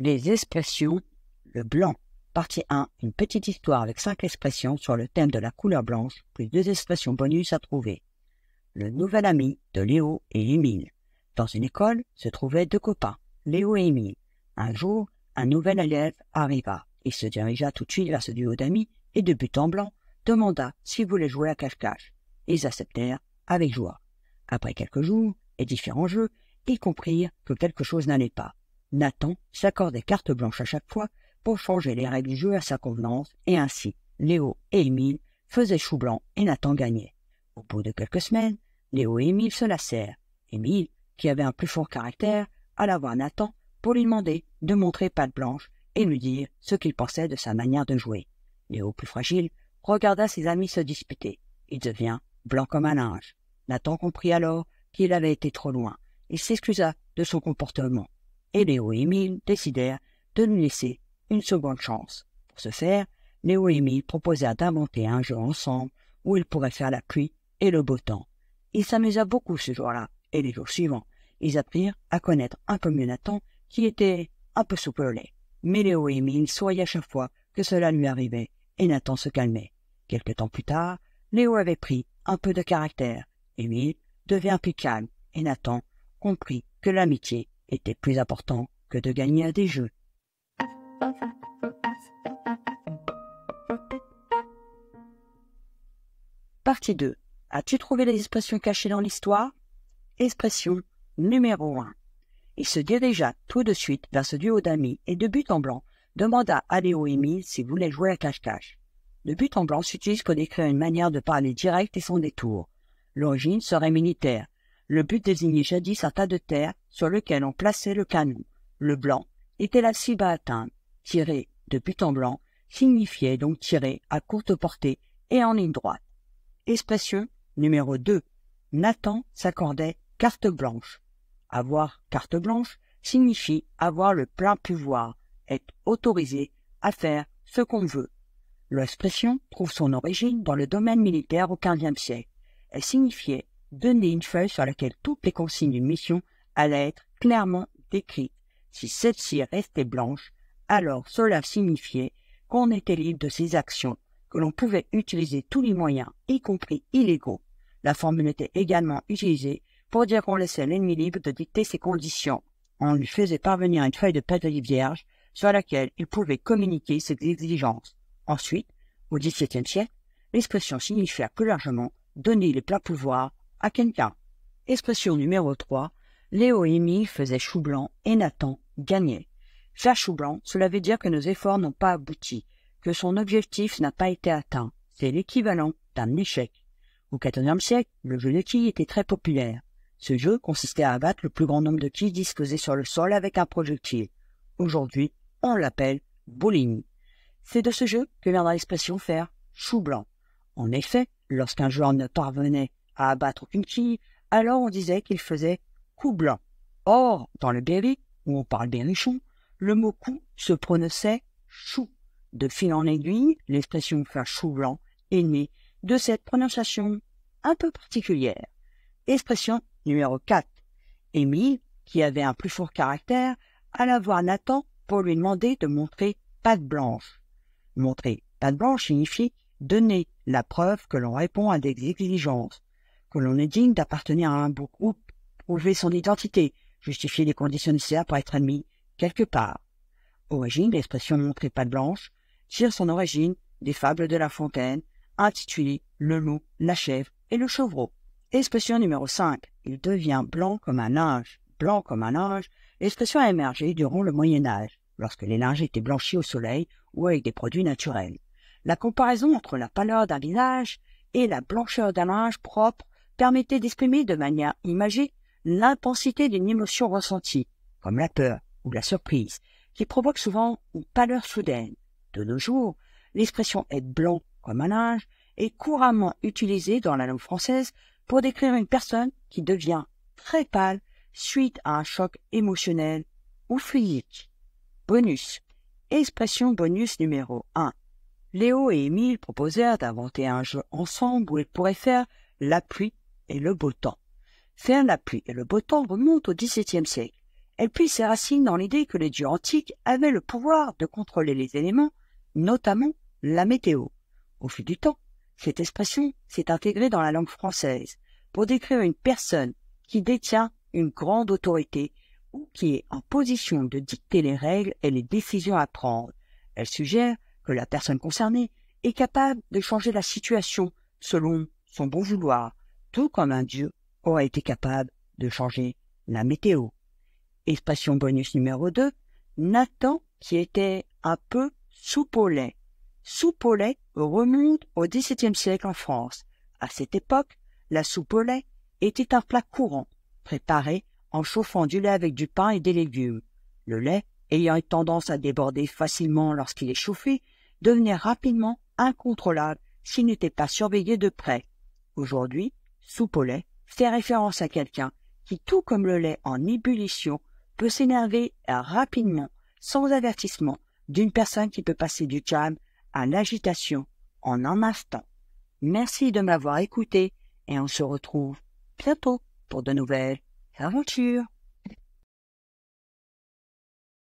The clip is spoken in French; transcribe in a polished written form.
Les expressions, le blanc. Partie 1, une petite histoire avec 5 expressions sur le thème de la couleur blanche, plus 2 expressions bonus à trouver. Le nouvel ami de Léo et Émile. Dans une école se trouvaient 2 copains, Léo et Émile. Un jour, un nouvel élève arriva. Il se dirigea tout de suite vers ce duo d'amis et, de but en blanc, demanda s'ils voulaient jouer à cache-cache. Ils acceptèrent avec joie. Après quelques jours et différents jeux, ils comprirent que quelque chose n'allait pas. Nathan s'accordait carte blanche à chaque fois pour changer les règles du jeu à sa convenance, et ainsi Léo et Émile faisaient chou blanc et Nathan gagnait. Au bout de quelques semaines, Léo et Émile se lassèrent. Émile, qui avait un plus fort caractère, alla voir Nathan pour lui demander de montrer patte blanche et lui dire ce qu'il pensait de sa manière de jouer. Léo, plus fragile, regarda ses amis se disputer. Il devint blanc comme un linge. Nathan comprit alors qu'il avait été trop loin. Il s'excusa de son comportement. Et Léo et Émile décidèrent de lui laisser une seconde chance. Pour ce faire, Léo et Émile proposèrent d'inventer un jeu ensemble où ils pourraient faire la pluie et le beau temps. Ils s'amusa beaucoup ce jour-là, et les jours suivants, ils apprirent à connaître un peu mieux Nathan, qui était un peu souple au lait. Mais Léo et Émile souriaient à chaque fois que cela lui arrivait, et Nathan se calmait. Quelque temps plus tard, Léo avait pris un peu de caractère. Émile devint plus calme, et Nathan comprit que l'amitié était plus important que de gagner à des jeux. Partie 2. As-tu trouvé les expressions cachées dans l'histoire? Expression numéro 1. Il se dirigea tout de suite vers ce duo d'amis et de but en blanc demanda à Léo et Émile s'ils voulaient jouer à cache-cache. Le but en blanc s'utilise pour décrire une manière de parler directe et sans détour. L'origine serait militaire. Le but désignait jadis un tas de terre sur lequel on plaçait le canon. Le blanc était la cible à atteindre. Tirer de but en blanc signifiait donc tirer à courte portée et en ligne droite. Expression numéro 2. Nathan s'accordait carte blanche. Avoir carte blanche signifie avoir le plein pouvoir, être autorisé à faire ce qu'on veut. L'expression trouve son origine dans le domaine militaire au XVe siècle. Elle signifiait donner une feuille sur laquelle toutes les consignes d'une mission allaient être clairement décrites. Si celle-ci restait blanche, alors cela signifiait qu'on était libre de ses actions, que l'on pouvait utiliser tous les moyens, y compris illégaux. La formule était également utilisée pour dire qu'on laissait l'ennemi libre de dicter ses conditions. On lui faisait parvenir une feuille de papier vierge sur laquelle il pouvait communiquer ses exigences. Ensuite, au XVIIe siècle, l'expression signifiait plus largement donner le plein pouvoir à quelqu'un. Expression numéro 3, Léo et Émile faisaient chou blanc et Nathan gagnait. Faire chou blanc, cela veut dire que nos efforts n'ont pas abouti, que son objectif n'a pas été atteint. C'est l'équivalent d'un échec. Au XIVe siècle, le jeu de quilles était très populaire. Ce jeu consistait à abattre le plus grand nombre de quilles disposées sur le sol avec un projectile. Aujourd'hui, on l'appelle bowling. C'est de ce jeu que viendra l'expression faire chou blanc. En effet, lorsqu'un joueur ne parvenait à abattre aucune quille, alors on disait qu'il faisait coup blanc. Or, dans le berry, où on parle berrichon, le mot coup se prononçait chou. De fil en aiguille, l'expression faire chou blanc est née de cette prononciation un peu particulière. Expression numéro 4. Émile, qui avait un plus fort caractère, alla voir Nathan pour lui demander de montrer patte blanche. Montrer patte blanche signifie donner la preuve que l'on répond à des exigences, que l'on est digne d'appartenir à un beau groupe, prouver son identité, justifier les conditions nécessaires pour être admis quelque part. Origine, l'expression montrer patte blanche tire son origine des fables de La Fontaine, intitulées Le loup, la chèvre et le chevreau. Expression numéro 5. Il devient blanc comme un linge. Blanc comme un linge, l'expression a émergé durant le Moyen-Âge, lorsque les linges étaient blanchis au soleil ou avec des produits naturels. La comparaison entre la pâleur d'un visage et la blancheur d'un linge propre permettait d'exprimer de manière imagée l'intensité d'une émotion ressentie, comme la peur ou la surprise, qui provoque souvent une pâleur soudaine. De nos jours, l'expression « être blanc comme un linge » est couramment utilisée dans la langue française pour décrire une personne qui devient très pâle suite à un choc émotionnel ou physique. Bonus. Expression bonus numéro 1. Léo et Émile proposèrent d'inventer un jeu ensemble où ils pourraient faire la pluie et le beau temps. Faire la pluie et le beau temps remonte au XVIIe siècle. Elle puise ses racines dans l'idée que les dieux antiques avaient le pouvoir de contrôler les éléments, notamment la météo. Au fil du temps, cette expression s'est intégrée dans la langue française pour décrire une personne qui détient une grande autorité ou qui est en position de dicter les règles et les décisions à prendre. Elle suggère que la personne concernée est capable de changer la situation selon son bon vouloir, tout comme un dieu aurait été capable de changer la météo. Expression bonus numéro 2, Nathan qui était un peu soupe au lait. Soupe au lait remonte au XVIIe siècle en France. À cette époque, la soupe au lait était un plat courant, préparé en chauffant du lait avec du pain et des légumes. Le lait, ayant une tendance à déborder facilement lorsqu'il est chauffé, devenait rapidement incontrôlable s'il n'était pas surveillé de près. Aujourd'hui, soupe au lait fait référence à quelqu'un qui, tout comme le lait en ébullition, peut s'énerver rapidement, sans avertissement, d'une personne qui peut passer du calme à l'agitation en un instant. Merci de m'avoir écouté et on se retrouve bientôt pour de nouvelles aventures.